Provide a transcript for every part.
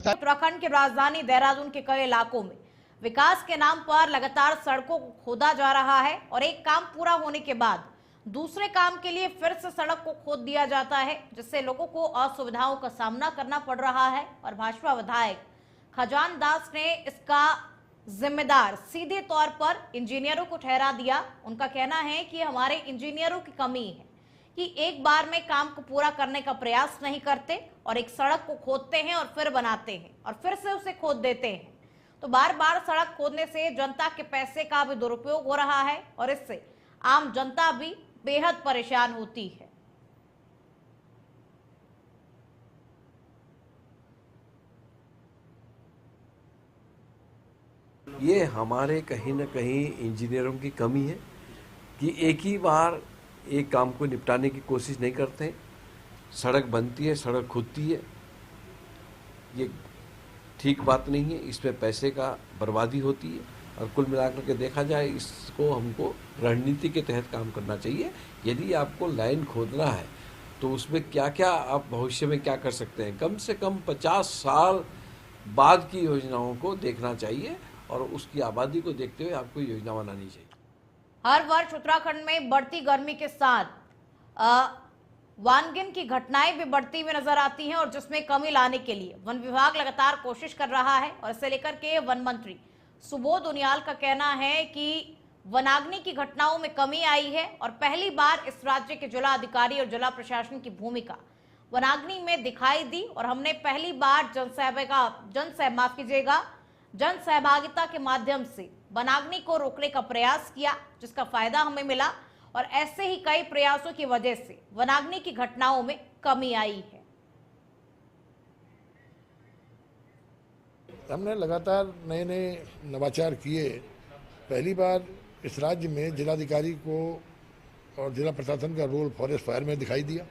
उत्तराखंड की राजधानी देहरादून के कई इलाकों में विकास के नाम पर लगातार सड़कों को खोदा जा रहा है और एक काम पूरा होने के बाद दूसरे काम के लिए फिर से सड़क को खोद दिया जाता है, जिससे लोगों को असुविधाओं का सामना करना पड़ रहा है। और भाजपा विधायक खजान दास ने इसका जिम्मेदार सीधे तौर पर इंजीनियरों को ठहरा दिया। उनका कहना है कि हमारे इंजीनियरों की कमी है कि एक बार में काम को पूरा करने का प्रयास नहीं करते और एक सड़क को खोदते हैं और फिर बनाते हैं और फिर से उसे खोद देते हैं। तो बार बार सड़क खोदने से जनता के पैसे का भी दुरुपयोग हो रहा है और इससे आम जनता भी बेहद परेशान होती है। ये हमारे कहीं ना कहीं इंजीनियरों की कमी है कि एक ही बार एक काम को निपटाने की कोशिश नहीं करते। सड़क बनती है, सड़क खुदती है, ये ठीक बात नहीं है। इसमें पैसे का बर्बादी होती है और कुल मिलाकर के देखा जाए इसको हमको रणनीति के तहत काम करना चाहिए। यदि आपको लाइन खोदना है तो उसमें क्या क्या आप भविष्य में क्या कर सकते हैं, कम से कम 50 साल बाद की योजनाओं को देखना चाहिए और उसकी आबादी को देखते हुए आपको योजना बनानी चाहिए। हर वर्ष उत्तराखंड में बढ़ती गर्मी के साथ वानगिन की घटनाएं भी बढ़ती हुई नजर आती हैं और जिसमें कमी लाने के लिए वन विभाग लगातार कोशिश कर रहा है। और इसे लेकर के वन मंत्री सुबोध उनियाल का कहना है कि वनाग्नि की घटनाओं में कमी आई है और पहली बार इस राज्य के जिला अधिकारी और जिला प्रशासन की भूमिका वनाग्नि में दिखाई दी और हमने पहली बार जन सहभागिता के माध्यम से वनाग्नि को रोकने का प्रयास किया, जिसका फायदा हमें मिला और ऐसे ही कई प्रयासों की वजह से वनाग्नि की घटनाओं में कमी आई है। हमने लगातार नए नए नवाचार किए। पहली बार इस राज्य में जिलाधिकारी को और जिला प्रशासन का रोल फॉरेस्ट फायर में दिखाई दिया।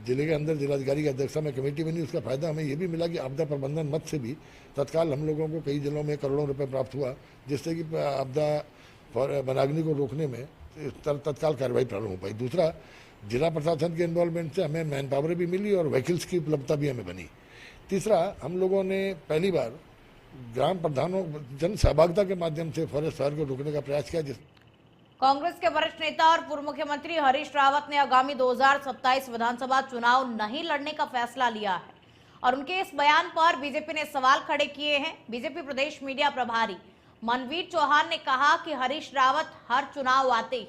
जिले के अंदर जिलाधिकारी की अध्यक्षता में कमेटी बनी। उसका फायदा हमें यह भी मिला कि आपदा प्रबंधन मद से भी तत्काल हम लोगों को कई जिलों में करोड़ों रुपए प्राप्त हुआ, जिससे कि आपदा वनाग्नि को रोकने में तत्काल कार्रवाई प्रारंभ हो पाई। दूसरा, जिला प्रशासन के इन्वॉल्वमेंट से हमें मैन पावर भी मिली और व्हीकल्स की उपलब्धता भी हमें बनी। तीसरा, हम लोगों ने पहली बार ग्राम प्रधानों जन सहभागिता के माध्यम से फॉरेस्ट फायर को रोकने का प्रयास किया। कांग्रेस के वरिष्ठ नेता और पूर्व मुख्यमंत्री हरीश रावत ने आगामी 2027 विधानसभा चुनाव नहीं लड़ने का फैसला लिया है और उनके इस बयान पर बीजेपी ने सवाल खड़े किए हैं। बीजेपी प्रदेश मीडिया प्रभारी मनवीर चौहान ने कहा कि हरीश रावत हर चुनाव आते ही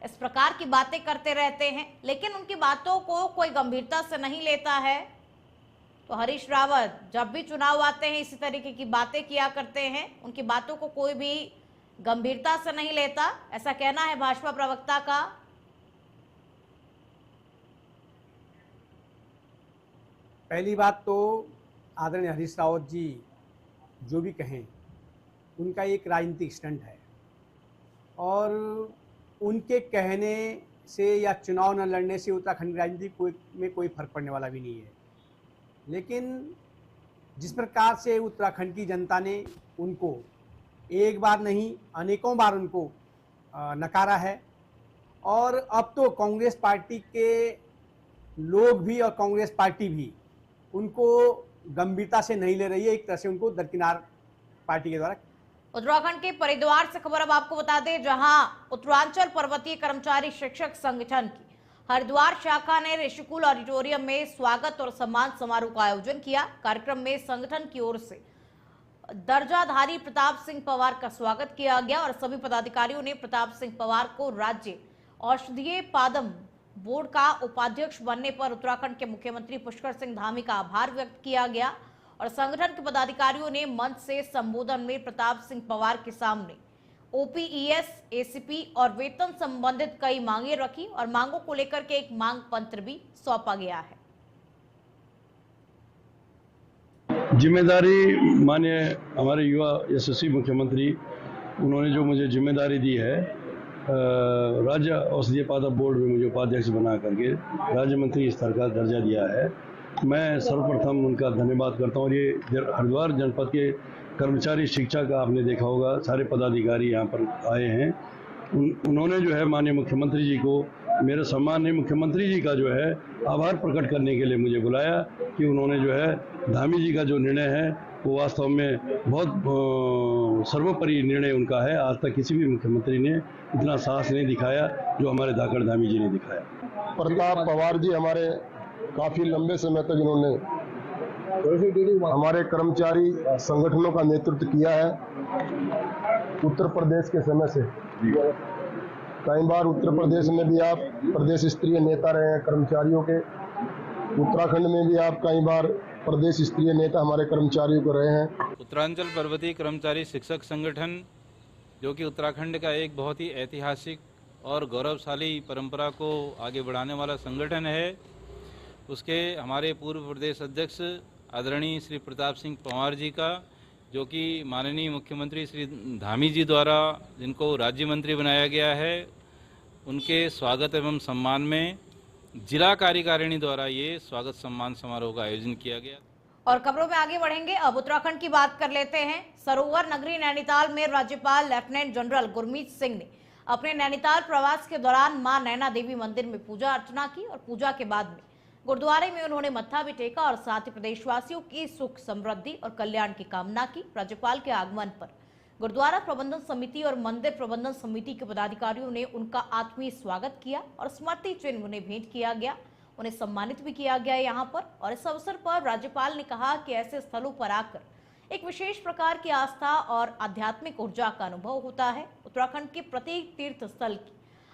इस प्रकार की बातें करते रहते हैं, लेकिन उनकी बातों को कोई गंभीरता से नहीं लेता है। तो हरीश रावत जब भी चुनाव आते हैं इसी तरीके की बातें किया करते हैं, उनकी बातों को कोई भी गंभीरता से नहीं लेता, ऐसा कहना है भाजपा प्रवक्ता का। पहली बात तो आदरणीय हरीश रावत जी जो भी कहें उनका एक राजनीतिक स्टंट है और उनके कहने से या चुनाव न लड़ने से उत्तराखंड की राजनीति में कोई फर्क पड़ने वाला भी नहीं है। लेकिन जिस प्रकार से उत्तराखंड की जनता ने उनको एक बार नहीं अनेकों बार उनको नकारा है और अब तो कांग्रेस पार्टी के लोग भी और कांग्रेस पार्टी भी उनको गंभीरता से नहीं ले रही है, एक तरह से उनको दरकिनार पार्टी के द्वारा। उत्तराखंड के परिद्वार से खबर अब आपको बता दें, जहां उत्तरांचल पर्वतीय कर्मचारी शिक्षक संगठन की हरिद्वार शाखा ने ऋषिकुल ऑडिटोरियम में स्वागत और सम्मान समारोह का आयोजन किया। कार्यक्रम में संगठन की ओर से दर्जाधारी प्रताप सिंह पवार का स्वागत किया गया और सभी पदाधिकारियों ने प्रताप सिंह पवार को राज्य औषधीय पादम बोर्ड का उपाध्यक्ष बनने पर उत्तराखंड के मुख्यमंत्री पुष्कर सिंह धामी का आभार व्यक्त किया गया और संगठन के पदाधिकारियों ने मंच से संबोधन में प्रताप सिंह पवार के सामने ओपीईएस, एसीपी और वेतन संबंधित कई मांगे रखी और मांगों को लेकर के एक मांग पत्र भी सौंपा गया है। जिम्मेदारी माननीय हमारे युवा यशस्वी मुख्यमंत्री उन्होंने जो मुझे जिम्मेदारी दी है, राज्य औषधीय पादप बोर्ड में मुझे उपाध्यक्ष बना करके राज्य मंत्री स्तर का दर्जा दिया है। मैं सर्वप्रथम उनका धन्यवाद करता हूँ। और ये हरिद्वार जनपद के कर्मचारी शिक्षा का आपने देखा होगा, सारे पदाधिकारी यहाँ पर आए हैं। उन्होंने जो है माननीय मुख्यमंत्री जी को मेरे सम्माननीय मुख्यमंत्री जी का जो है आभार प्रकट करने के लिए मुझे बुलाया कि उन्होंने जो है धामी जी का जो निर्णय है वो वास्तव में बहुत सर्वोपरि निर्णय उनका है। आज तक किसी भी मुख्यमंत्री ने इतना साहस नहीं दिखाया जो हमारे धाकड़ धामी जी ने दिखाया। प्रताप पवार जी हमारे काफ़ी लंबे समय तक इन्होंने हमारे कर्मचारी संगठनों का नेतृत्व किया है। उत्तर प्रदेश के समय से कई बार उत्तर प्रदेश में भी आप प्रदेश स्तरीय नेता रहे हैं कर्मचारियों के, उत्तराखंड में भी आप कई बार प्रदेश स्तरीय नेता हमारे कर्मचारियों को रहे हैं। उत्तरांचल पर्वतीय कर्मचारी शिक्षक संगठन जो कि उत्तराखंड का एक बहुत ही ऐतिहासिक और गौरवशाली परंपरा को आगे बढ़ाने वाला संगठन है, उसके हमारे पूर्व प्रदेश अध्यक्ष आदरणीय श्री प्रताप सिंह पंवार जी का, जो कि माननीय मुख्यमंत्री श्री धामी जी द्वारा जिनको राज्य मंत्री बनाया गया है, उनके स्वागत एवं सम्मान में जिला कार्यकारिणी द्वारा ये स्वागत सम्मान समारोह का आयोजन किया गया। और खबरों में आगे बढ़ेंगे। अब उत्तराखंड की बात कर लेते हैं। सरोवर नगरी नैनीताल में राज्यपाल लेफ्टिनेंट जनरल गुरमीत सिंह ने अपने नैनीताल प्रवास के दौरान मां नैना देवी मंदिर में पूजा अर्चना की और पूजा के बाद में गुरुद्वारे में उन्होंने मत्था भी टेका और साथ ही प्रदेशवासियों की सुख समृद्धि और कल्याण की कामना की। राज्यपाल के आगमन पर गुरुद्वारा प्रबंधन समिति और मंदिर प्रबंधन समिति के पदाधिकारियों ने उनका आत्मीय स्वागत किया और स्मृति चिन्ह उन्हें भेंट किया गया, उन्हें सम्मानित भी किया गया यहाँ पर। और इस अवसर पर राज्यपाल ने कहा कि ऐसे स्थलों पर आकर एक विशेष प्रकार की आस्था और आध्यात्मिक ऊर्जा का अनुभव होता है। उत्तराखंड के प्रत्येक तीर्थ स्थल की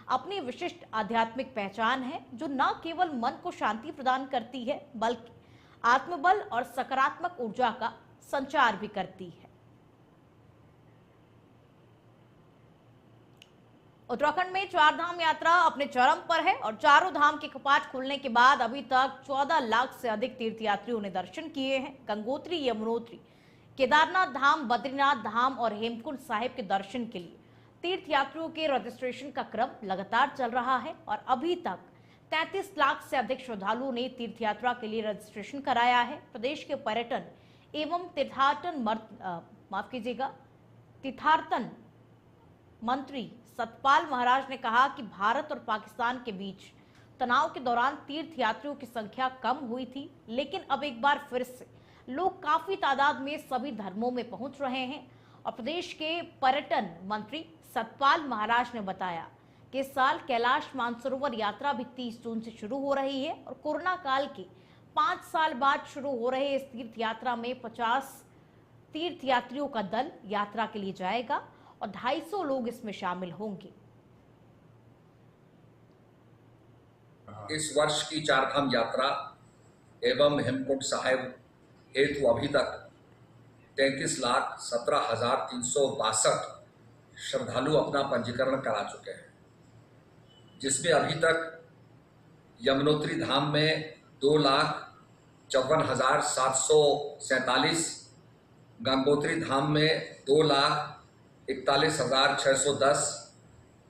अपनी विशिष्ट आध्यात्मिक पहचान है, जो न केवल मन को शांति प्रदान करती है बल्कि आत्मबल और सकारात्मक ऊर्जा का संचार भी करती है। उत्तराखंड में चार धाम यात्रा अपने चरम पर है और चारों धाम के कपाट खुलने के बाद अभी तक 14 लाख से अधिक तीर्थयात्रियों ने दर्शन किए हैं। गंगोत्री, यमुनोत्री, केदारनाथ धाम, बद्रीनाथ धाम और हेमकुंड साहिब के दर्शन के लिए तीर्थयात्रियों के रजिस्ट्रेशन का क्रम लगातार चल रहा है और अभी तक 33 लाख से अधिक श्रद्धालुओं ने तीर्थयात्रा के लिए रजिस्ट्रेशन कराया है। प्रदेश के पर्यटन एवं तीर्थाटन मंत्री सतपाल महाराज ने कहा कि भारत और पाकिस्तान के बीच तनाव के दौरान तीर्थयात्रियों की संख्या कम हुई थी, लेकिन अब एक बार फिर से लोग काफी तादाद में सभी धर्मों में पहुंच रहे हैं। और प्रदेश के पर्यटन मंत्री सतपाल महाराज ने बताया कि इस साल कैलाश मानसरोवर यात्रा भी 30 जून से शुरू हो रही है और कोरोना काल के 5 साल बाद शुरू हो रहे इस तीर्थ यात्रा में 50 तीर्थयात्रियों का दल यात्रा के लिए जाएगा और 250 लोग इसमें शामिल होंगे। इस वर्ष की चारधाम यात्रा एवं हेमकुंड साहिब हेतु अभी तक 33,17,362 श्रद्धालु अपना पंजीकरण करा चुके हैं, जिसमें अभी तक यमुनोत्री धाम में 2,54,747, गंगोत्री धाम में 2,41,610,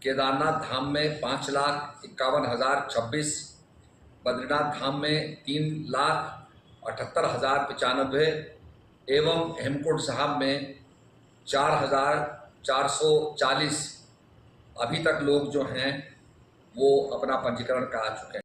केदारनाथ धाम में 5,51,026, बद्रीनाथ धाम में 3,78,095 एवं हेमकुंड साहिब में 4,440 अभी तक लोग जो हैं वो अपना पंजीकरण करा चुके हैं।